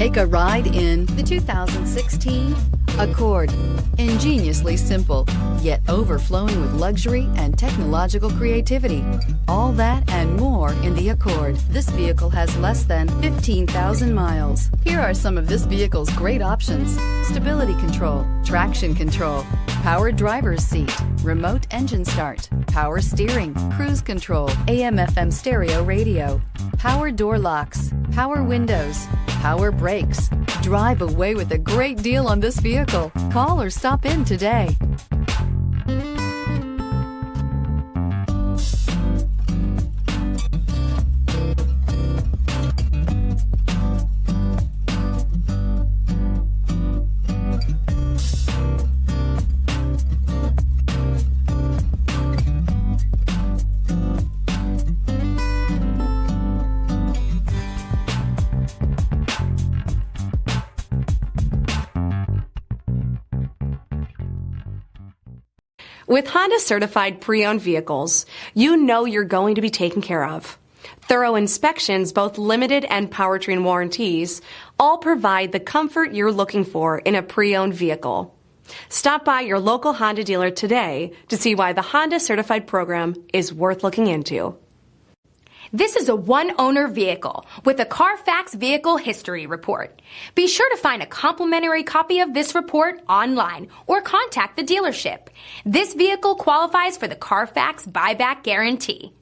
Take a ride in the 2016 Accord. Ingeniously simple, yet overflowing with luxury and technological creativity. All that and more in the Accord. This vehicle has less than 15,000 miles. Here are some of this vehicle's great options: stability control, traction control, power driver's seat, remote engine start, power steering, cruise control, AM/FM stereo radio, power door locks, power windows, power brakes. Drive away with a great deal on this vehicle. Call or stop in today. With Honda certified pre-owned vehicles, you know you're going to be taken care of. Thorough inspections, both limited and powertrain warranties, all provide the comfort you're looking for in a pre-owned vehicle. Stop by your local Honda dealer today to see why the Honda certified program is worth looking into. This is a one-owner vehicle with a CARFAX Vehicle History Report. Be sure to find a complimentary copy of this report online or contact the dealership. This vehicle qualifies for the CARFAX Buyback Guarantee.